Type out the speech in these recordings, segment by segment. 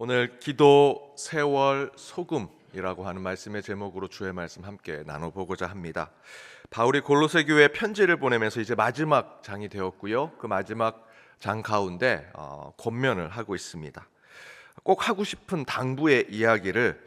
오늘 기도, 세월, 소금이라고 하는 말씀의 제목으로 주의 말씀 함께 나눠보고자 합니다. 바울이 골로새 교회에 편지를 보내면서 이제 마지막 장이 되었고요. 그 마지막 장 가운데 권면을 하고 있습니다. 꼭 하고 싶은 당부의 이야기를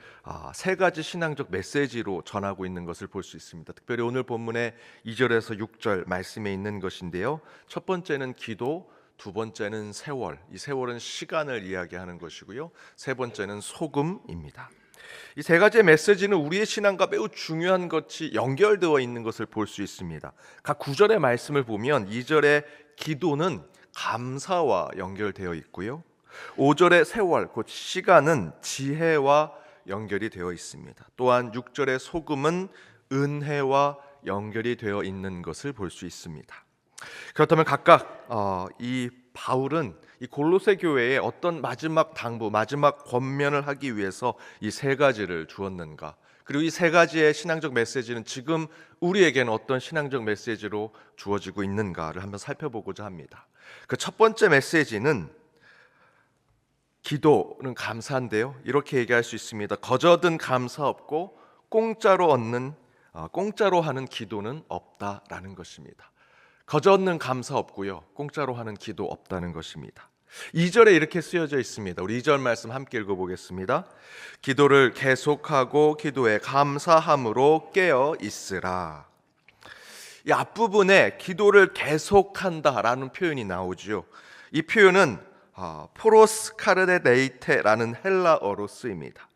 세 가지 신앙적 메시지로 전하고 있는 것을 볼 수 있습니다. 특별히 오늘 본문의 2절에서 6절 말씀에 있는 것인데요. 첫 번째는 기도, 두 번째는 세월, 이 세월은 시간을 이야기하는 것이고요. 세 번째는 소금입니다. 이 세 가지의 메시지는 우리의 신앙과 매우 중요한 것이 연결되어 있는 것을 볼 수 있습니다. 각 9절의 말씀을 보면 2절의 기도는 감사와 연결되어 있고요. 5절의 세월, 곧 시간은 지혜와 연결이 되어 있습니다. 또한 6절의 소금은 은혜와 연결이 되어 있는 것을 볼 수 있습니다. 그렇다면 각각 이 바울은 이 골로새 교회에 어떤 마지막 당부, 마지막 권면을 하기 위해서 이 세 가지를 주었는가? 그리고 이 세 가지의 신앙적 메시지는 지금 우리에게는 어떤 신앙적 메시지로 주어지고 있는가를 한번 살펴보고자 합니다. 그 첫 번째 메시지는 기도는 감사인데요. 이렇게 얘기할 수 있습니다. 거저든 감사 없고 공짜로 하는 기도는 없다라는 것입니다. 거저 얻는 감사 없고요. 공짜로 하는 기도 없다는 것입니다. 2절에 이렇게 쓰여져 있습니다. 우리 2절 말씀 함께 읽어보겠습니다. 기도를 계속하고 기도에 감사함으로 깨어 있으라. 이 앞부분에 기도를 계속한다라는 표현이 나오죠. 이 표현은 포로스 카르데네이테라는 헬라어로 쓰입니다.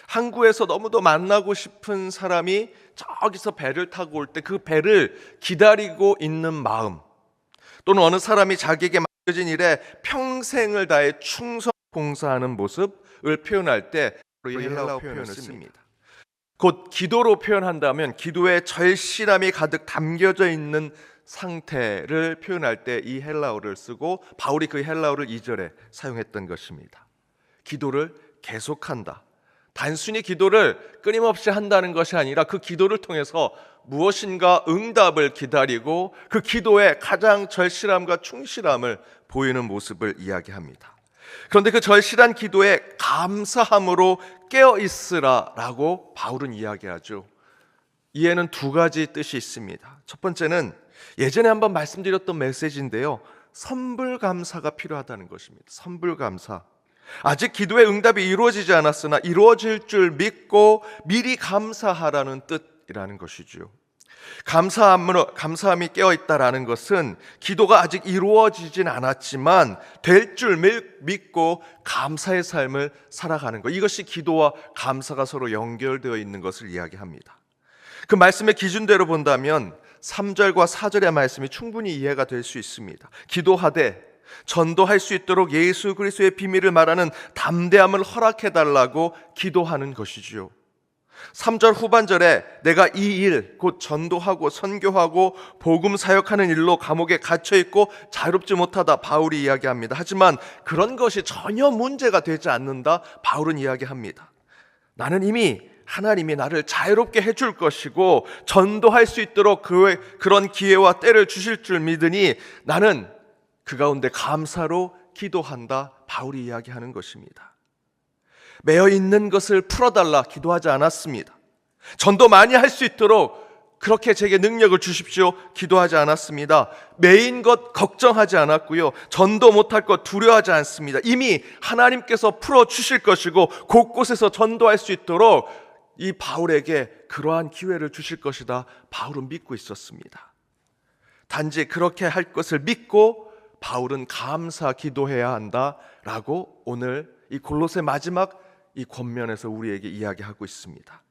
항구에서 너무도 만나고 싶은 사람이 저기서 배를 타고 올 때 그 배를 기다리고 있는 마음, 또는 어느 사람이 자기에게 맡겨진 일에 평생을 다해 충성 봉사하는 모습을 표현할 때 이 헬라어 표현을 씁니다. 곧 기도로 표현한다면 기도에 절실함이 가득 담겨져 있는 상태를 표현할 때 이 헬라어를 쓰고, 바울이 그 헬라어를 2절에 사용했던 것입니다. 기도를 계속한다. 단순히 기도를 끊임없이 한다는 것이 아니라 그 기도를 통해서 무엇인가 응답을 기다리고 그 기도에 가장 절실함과 충실함을 보이는 모습을 이야기합니다. 그런데 그 절실한 기도에 감사함으로 깨어있으라라고 바울은 이야기하죠. 이에는 두 가지 뜻이 있습니다. 첫 번째는 예전에 한번 말씀드렸던 메시지인데요. 선불감사가 필요하다는 것입니다. 선불감사. 아직 기도의 응답이 이루어지지 않았으나 이루어질 줄 믿고 미리 감사하라는 뜻이라는 것이죠. 감사함이 깨어있다라는 것은 기도가 아직 이루어지진 않았지만 될 줄 믿고 감사의 삶을 살아가는 것, 이것이 기도와 감사가 서로 연결되어 있는 것을 이야기합니다. 그 말씀의 기준대로 본다면 3절과 4절의 말씀이 충분히 이해가 될 수 있습니다. 기도하되 전도할 수 있도록 예수 그리스도의 비밀을 말하는 담대함을 허락해달라고 기도하는 것이지요. 3절 후반절에 내가 이 일, 곧 전도하고 선교하고 복음 사역하는 일로 감옥에 갇혀있고 자유롭지 못하다 바울이 이야기합니다. 하지만 그런 것이 전혀 문제가 되지 않는다 바울은 이야기합니다. 나는 이미 하나님이 나를 자유롭게 해줄 것이고 전도할 수 있도록 그런 기회와 때를 주실 줄 믿으니 나는 그 가운데 감사로 기도한다 바울이 이야기하는 것입니다. 매여 있는 것을 풀어달라 기도하지 않았습니다. 전도 많이 할 수 있도록 그렇게 제게 능력을 주십시오 기도하지 않았습니다. 매인 것 걱정하지 않았고요. 전도 못할 것 두려워하지 않습니다. 이미 하나님께서 풀어주실 것이고 곳곳에서 전도할 수 있도록 이 바울에게 그러한 기회를 주실 것이다 바울은 믿고 있었습니다. 단지 그렇게 할 것을 믿고 바울은 감사 기도해야 한다라고 오늘 이 골로새 마지막 이 권면에서 우리에게 이야기하고 있습니다.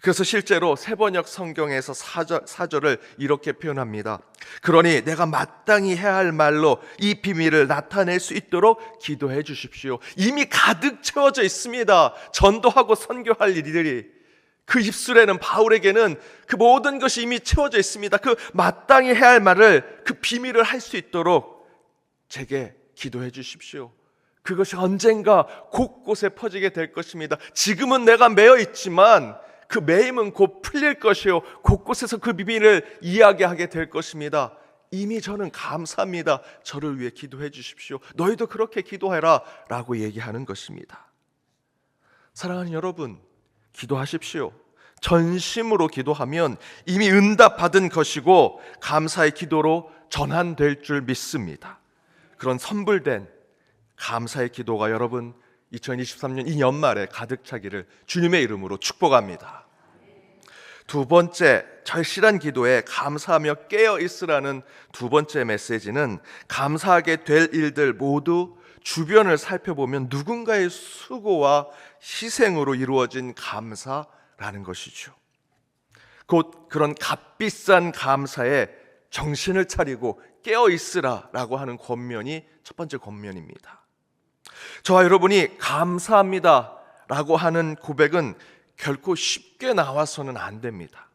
그래서 실제로 세번역 성경에서 4절을 이렇게 표현합니다. 그러니 내가 마땅히 해야 할 말로 이 비밀을 나타낼 수 있도록 기도해 주십시오. 이미 가득 채워져 있습니다. 전도하고 선교할 일들이 그 입술에는, 바울에게는 그 모든 것이 이미 채워져 있습니다. 그 마땅히 해야 할 말을, 그 비밀을 할 수 있도록 제게 기도해 주십시오. 그것이 언젠가 곳곳에 퍼지게 될 것입니다. 지금은 내가 매여 있지만 그 매임은 곧 풀릴 것이요 곳곳에서 그 비밀을 이야기하게 될 것입니다. 이미 저는 감사합니다. 저를 위해 기도해 주십시오. 너희도 그렇게 기도해라 라고 얘기하는 것입니다. 사랑하는 여러분, 기도하십시오. 전심으로 기도하면 이미 응답받은 것이고 감사의 기도로 전환될 줄 믿습니다. 그런 선불된 감사의 기도가 여러분 2023년 이 연말에 가득 차기를 주님의 이름으로 축복합니다. 두 번째, 절실한 기도에 감사하며 깨어 있으라는 두 번째 메시지는 감사하게 될 일들 모두 주변을 살펴보면 누군가의 수고와 희생으로 이루어진 감사라는 것이죠. 곧 그런 값비싼 감사에 정신을 차리고 깨어 있으라라고 하는 권면이 첫 번째 권면입니다. 저와 여러분이 감사합니다 라고 하는 고백은 결코 쉽게 나와서는 안 됩니다.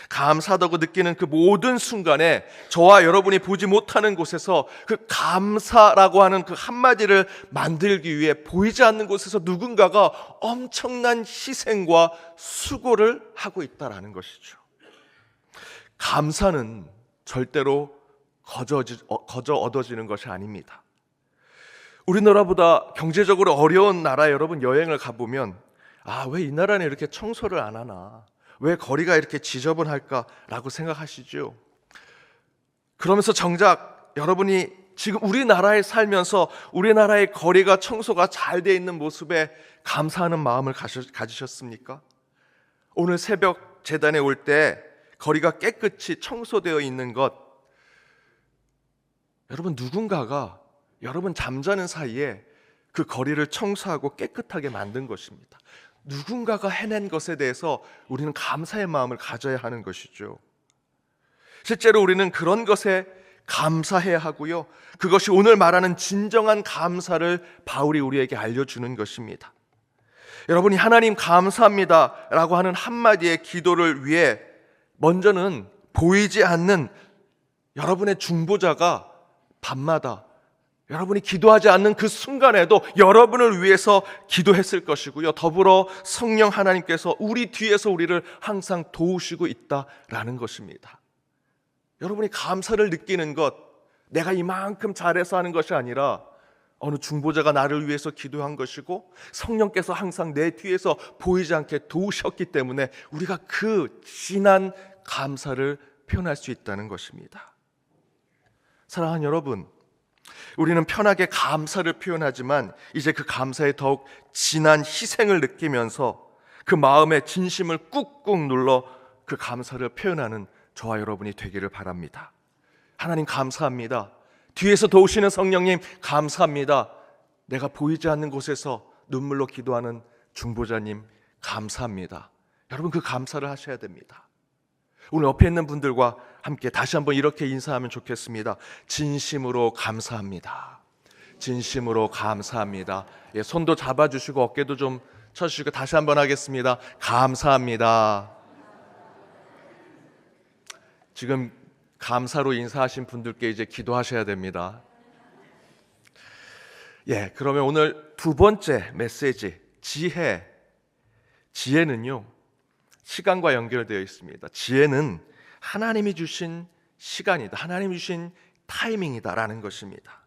감사하다고 느끼는 그 모든 순간에 저와 여러분이 보지 못하는 곳에서 그 감사라고 하는 그 한마디를 만들기 위해 보이지 않는 곳에서 누군가가 엄청난 희생과 수고를 하고 있다는 것이죠. 감사는 절대로 거저 얻어지는 것이 아닙니다. 우리나라보다 경제적으로 어려운 나라에 여러분 여행을 가보면 왜 이 나라는 이렇게 청소를 안 하나? 왜 거리가 이렇게 지저분할까라고 생각하시죠? 그러면서 정작 여러분이 지금 우리나라에 살면서 우리나라의 거리가 청소가 잘 돼 있는 모습에 감사하는 마음을 가지셨습니까? 오늘 새벽 제단에 올 때 거리가 깨끗이 청소되어 있는 것, 여러분 누군가가 여러분 잠자는 사이에 그 거리를 청소하고 깨끗하게 만든 것입니다. 누군가가 해낸 것에 대해서 우리는 감사의 마음을 가져야 하는 것이죠. 실제로 우리는 그런 것에 감사해야 하고요, 그것이 오늘 말하는 진정한 감사를 바울이 우리에게 알려주는 것입니다. 여러분이 하나님 감사합니다 라고 하는 한마디의 기도를 위해 먼저는 보이지 않는 여러분의 중보자가 밤마다 여러분이 기도하지 않는 그 순간에도 여러분을 위해서 기도했을 것이고요, 더불어 성령 하나님께서 우리 뒤에서 우리를 항상 도우시고 있다라는 것입니다. 여러분이 감사를 느끼는 것, 내가 이만큼 잘해서 하는 것이 아니라 어느 중보자가 나를 위해서 기도한 것이고 성령께서 항상 내 뒤에서 보이지 않게 도우셨기 때문에 우리가 그 진한 감사를 표현할 수 있다는 것입니다. 사랑하는 여러분, 우리는 편하게 감사를 표현하지만 이제 그 감사에 더욱 진한 희생을 느끼면서 그 마음의 진심을 꾹꾹 눌러 그 감사를 표현하는 저와 여러분이 되기를 바랍니다. 하나님 감사합니다. 뒤에서 도우시는 성령님 감사합니다. 내가 보이지 않는 곳에서 눈물로 기도하는 중보자님 감사합니다. 여러분 그 감사를 하셔야 됩니다. 오늘 옆에 있는 분들과 함께 다시 한번 이렇게 인사하면 좋겠습니다. 진심으로 감사합니다. 진심으로 감사합니다. 손도 잡아주시고 어깨도 좀 쳐주시고 다시 한번 하겠습니다. 감사합니다. 지금 감사로 인사하신 분들께 이제 기도하셔야 됩니다. 그러면 오늘 두 번째 메시지, 지혜는요, 시간과 연결되어 있습니다. 지혜는 하나님이 주신 시간이다, 하나님이 주신 타이밍이다라는 것입니다.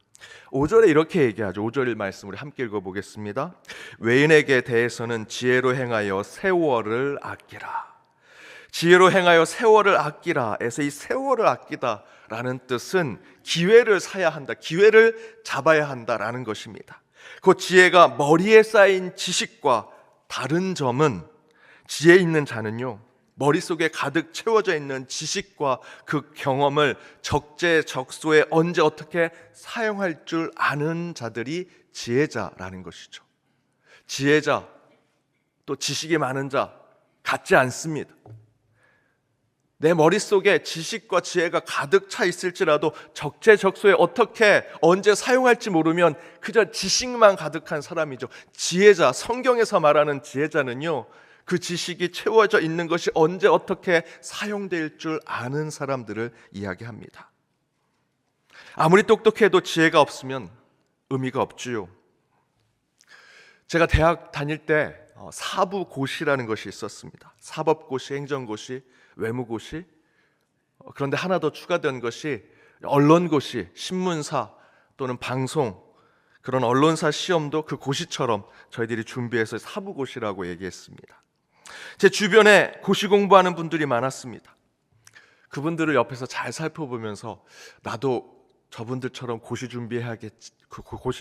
5절에 이렇게 얘기하죠. 5절 말씀을 함께 읽어보겠습니다. 외인에게 대해서는 지혜로 행하여 세월을 아끼라. 지혜로 행하여 세월을 아끼라 에서 이 세월을 아끼다라는 뜻은 기회를 사야 한다, 기회를 잡아야 한다라는 것입니다. 그 지혜가 머리에 쌓인 지식과 다른 점은 지혜 있는 자는요, 머릿속에 가득 채워져 있는 지식과 그 경험을 적재적소에 언제 어떻게 사용할 줄 아는 자들이 지혜자라는 것이죠. 지혜자, 또 지식이 많은 자 같지 않습니다. 내 머릿속에 지식과 지혜가 가득 차 있을지라도 적재적소에 어떻게 언제 사용할지 모르면 그저 지식만 가득한 사람이죠. 지혜자, 성경에서 말하는 지혜자는요, 그 지식이 채워져 있는 것이 언제 어떻게 사용될 줄 아는 사람들을 이야기합니다. 아무리 똑똑해도 지혜가 없으면 의미가 없지요. 제가 대학 다닐 때 사부고시라는 것이 있었습니다. 사법고시, 행정고시, 외무고시. 그런데 하나 더 추가된 것이 언론고시, 신문사 또는 방송, 그런 언론사 시험도 그 고시처럼 저희들이 준비해서 사부고시라고 얘기했습니다. 제 주변에 고시 공부하는 분들이 많았습니다. 그분들을 옆에서 잘 살펴보면서 나도 저분들처럼 고시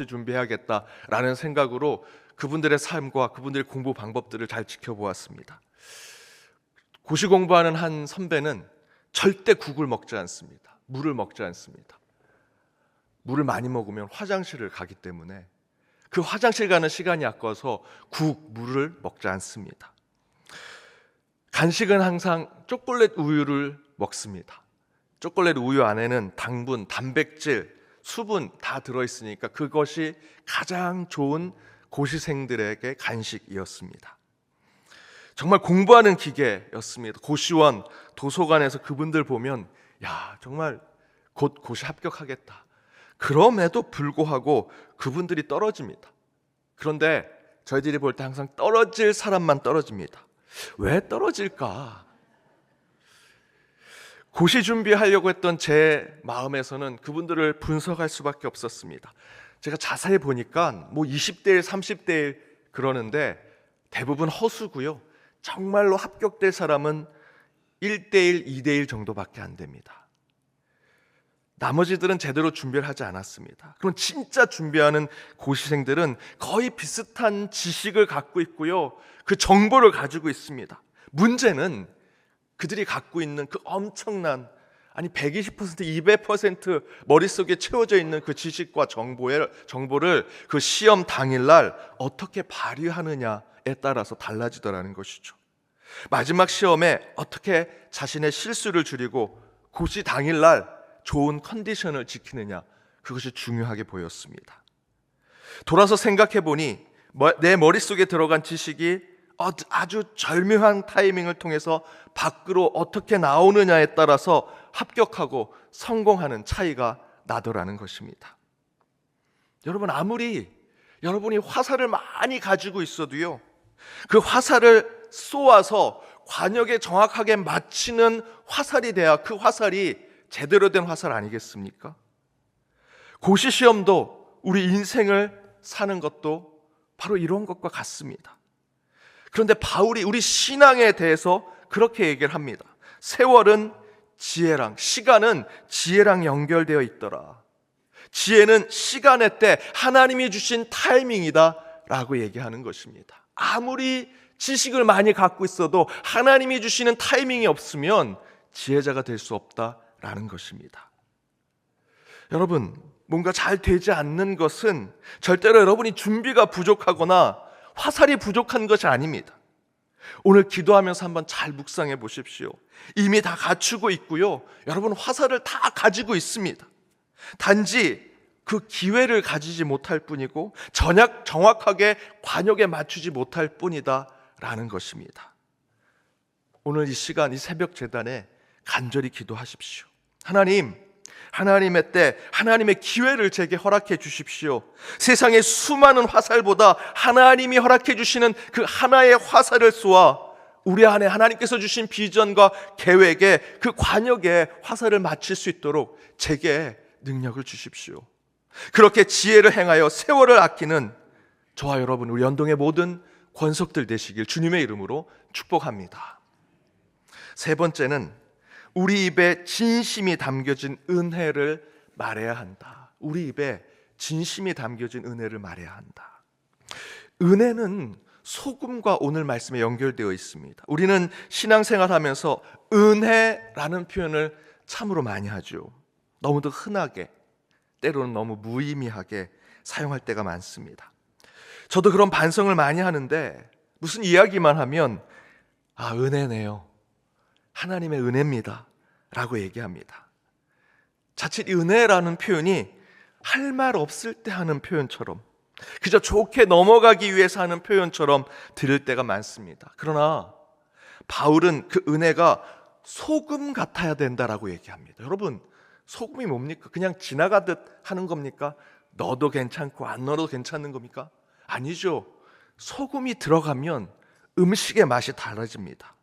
준비해야겠다라는 생각으로 그분들의 삶과 그분들의 공부 방법들을 잘 지켜보았습니다. 고시 공부하는 한 선배는 절대 국을 먹지 않습니다. 물을 먹지 않습니다. 물을 많이 먹으면 화장실을 가기 때문에 그 화장실 가는 시간이 아까워서 물을 먹지 않습니다. 간식은 항상 초콜릿 우유를 먹습니다. 초콜릿 우유 안에는 당분, 단백질, 수분 다 들어있으니까 그것이 가장 좋은 고시생들에게 간식이었습니다. 정말 공부하는 기계였습니다. 고시원, 도서관에서 그분들 보면 정말 곧 고시 합격하겠다. 그럼에도 불구하고 그분들이 떨어집니다. 그런데 저희들이 볼 때 항상 떨어질 사람만 떨어집니다. 왜 떨어질까? 고시 준비하려고 했던 제 마음에서는 그분들을 분석할 수밖에 없었습니다. 제가 자세히 보니까 20대 1, 30대 1 그러는데 대부분 허수고요. 정말로 합격될 사람은 1대 1, 2대 1 정도밖에 안 됩니다. 나머지들은 제대로 준비를 하지 않았습니다. 그럼 진짜 준비하는 고시생들은 거의 비슷한 지식을 갖고 있고요. 그 정보를 가지고 있습니다. 문제는 그들이 갖고 있는 그 엄청난 120%, 200% 머릿속에 채워져 있는 그 지식과 정보를 그 시험 당일날 어떻게 발휘하느냐에 따라서 달라지더라는 것이죠. 마지막 시험에 어떻게 자신의 실수를 줄이고 고시 당일날 좋은 컨디션을 지키느냐, 그것이 중요하게 보였습니다. 돌아서 생각해 보니 내 머릿속에 들어간 지식이 아주 절묘한 타이밍을 통해서 밖으로 어떻게 나오느냐에 따라서 합격하고 성공하는 차이가 나더라는 것입니다. 여러분, 아무리 여러분이 화살을 많이 가지고 있어도요, 그 화살을 쏘아서 관역에 정확하게 맞히는 화살이 돼야 그 화살이 제대로 된 화살 아니겠습니까? 고시 시험도 우리 인생을 사는 것도 바로 이런 것과 같습니다. 그런데 바울이 우리 신앙에 대해서 그렇게 얘기를 합니다. 세월은 지혜랑, 시간은 지혜랑 연결되어 있더라. 지혜는 시간의 때 하나님이 주신 타이밍이다 라고 얘기하는 것입니다. 아무리 지식을 많이 갖고 있어도 하나님이 주시는 타이밍이 없으면 지혜자가 될 수 없다라는 것입니다. 여러분, 뭔가 잘 되지 않는 것은 절대로 여러분이 준비가 부족하거나 화살이 부족한 것이 아닙니다. 오늘 기도하면서 한번 잘 묵상해 보십시오. 이미 다 갖추고 있고요, 여러분 화살을 다 가지고 있습니다. 단지 그 기회를 가지지 못할 뿐이고 정확하게 관역에 맞추지 못할 뿐이다 라는 것입니다. 오늘 이 시간, 이 새벽 제단에 간절히 기도하십시오. 하나님의 때, 하나님의 기회를 제게 허락해 주십시오. 세상의 수많은 화살보다 하나님이 허락해 주시는 그 하나의 화살을 쏘아 우리 안에 하나님께서 주신 비전과 계획에, 그 관역에 화살을 맞출 수 있도록 제게 능력을 주십시오. 그렇게 지혜를 행하여 세월을 아끼는 저와 여러분, 우리 연동의 모든 권속들 되시길 주님의 이름으로 축복합니다. 세 번째는 우리 입에 진심이 담겨진 은혜를 말해야 한다. 우리 입에 진심이 담겨진 은혜를 말해야 한다. 은혜는 소금과 오늘 말씀에 연결되어 있습니다. 우리는 신앙생활하면서 은혜라는 표현을 참으로 많이 하죠. 너무도 흔하게, 때로는 너무 무의미하게 사용할 때가 많습니다. 저도 그런 반성을 많이 하는데, 무슨 이야기만 하면 은혜네요, 하나님의 은혜입니다 라고 얘기합니다. 자칫 은혜라는 표현이 할 말 없을 때 하는 표현처럼, 그저 좋게 넘어가기 위해서 하는 표현처럼 들을 때가 많습니다. 그러나 바울은 그 은혜가 소금 같아야 된다라고 얘기합니다. 여러분, 소금이 뭡니까? 그냥 지나가듯 하는 겁니까? 넣어도 괜찮고 안 넣어도 괜찮은 겁니까? 아니죠. 소금이 들어가면 음식의 맛이 달라집니다.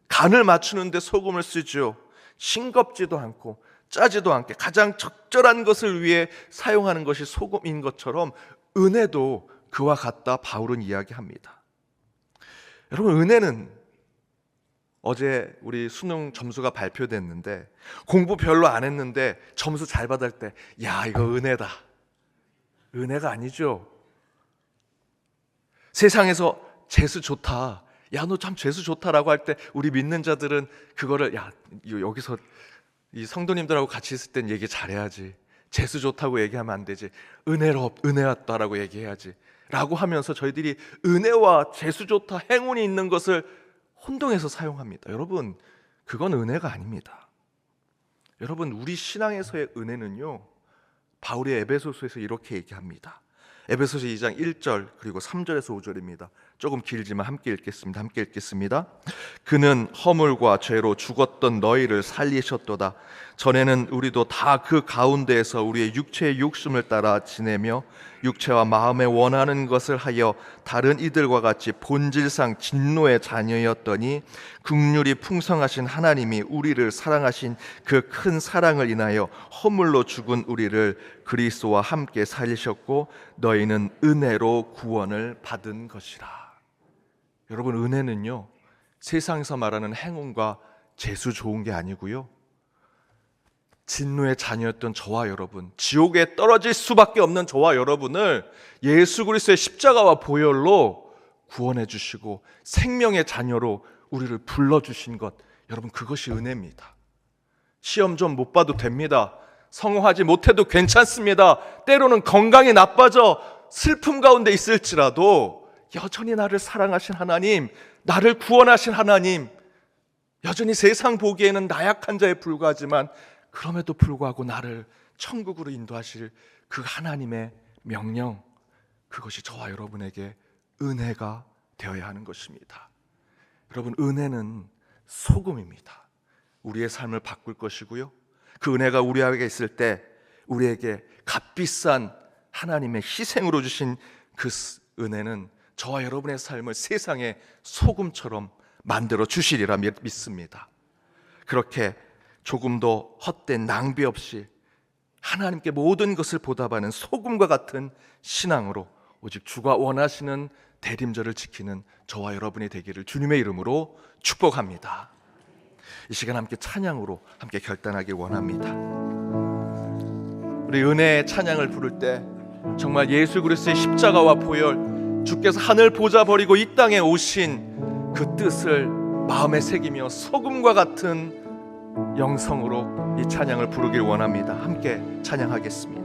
간을 맞추는데 소금을 쓰죠. 싱겁지도 않고 짜지도 않게 가장 적절한 것을 위해 사용하는 것이 소금인 것처럼 은혜도 그와 같다 바울은 이야기합니다. 여러분, 은혜는 어제 우리 수능 점수가 발표됐는데 공부 별로 안 했는데 점수 잘 받을 때 야, 이거 은혜다. 은혜가 아니죠. 세상에서 재수 좋다, 야, 너 참 재수 좋다라고 할 때 우리 믿는 자들은 그거를 야, 여기서 이 성도님들하고 같이 있을 땐 얘기 잘해야지, 재수 좋다고 얘기하면 안 되지, 은혜였다라고 얘기해야지 라고 하면서 저희들이 은혜와 재수 좋다, 행운이 있는 것을 혼동해서 사용합니다. 여러분, 그건 은혜가 아닙니다. 여러분, 우리 신앙에서의 은혜는요, 바울이 에베소서에서 이렇게 얘기합니다. 에베소서 2장 1절 그리고 3절에서 5절입니다. 조금 길지만 함께 읽겠습니다. 그는 허물과 죄로 죽었던 너희를 살리셨도다. 전에는 우리도 다 그 가운데에서 우리의 육체의 욕심을 따라 지내며 육체와 마음에 원하는 것을 하여 다른 이들과 같이 본질상 진노의 자녀였더니 긍휼이 풍성하신 하나님이 우리를 사랑하신 그 큰 사랑을 인하여 허물로 죽은 우리를 그리스도와 함께 살리셨고 너희는 은혜로 구원을 받은 것이라. 여러분, 은혜는요, 세상에서 말하는 행운과 재수 좋은 게 아니고요, 진노의 자녀였던 저와 여러분, 지옥에 떨어질 수밖에 없는 저와 여러분을 예수 그리스도의 십자가와 보혈로 구원해 주시고 생명의 자녀로 우리를 불러주신 것, 여러분, 그것이 은혜입니다. 시험 좀 못 봐도 됩니다. 성공하지 못해도 괜찮습니다. 때로는 건강이 나빠져 슬픔 가운데 있을지라도 여전히 나를 사랑하신 하나님, 나를 구원하신 하나님, 여전히 세상 보기에는 나약한 자에 불과하지만 그럼에도 불구하고 나를 천국으로 인도하실 그 하나님의 명령, 그것이 저와 여러분에게 은혜가 되어야 하는 것입니다. 여러분, 은혜는 소금입니다. 우리의 삶을 바꿀 것이고요, 그 은혜가 우리에게 있을 때 우리에게 값비싼 하나님의 희생으로 주신 그 은혜는 저와 여러분의 삶을 세상의 소금처럼 만들어 주시리라 믿습니다. 그렇게 조금도 헛된 낭비 없이 하나님께 모든 것을 보답하는 소금과 같은 신앙으로 오직 주가 원하시는 대림절을 지키는 저와 여러분이 되기를 주님의 이름으로 축복합니다. 이 시간 함께 찬양으로 함께 결단하길 원합니다. 우리 은혜의 찬양을 부를 때 정말 예수 그리스도의 십자가와 보혈, 주께서 하늘 보좌 버리고 이 땅에 오신 그 뜻을 마음에 새기며 소금과 같은 영성으로 이 찬양을 부르길 원합니다. 함께 찬양하겠습니다.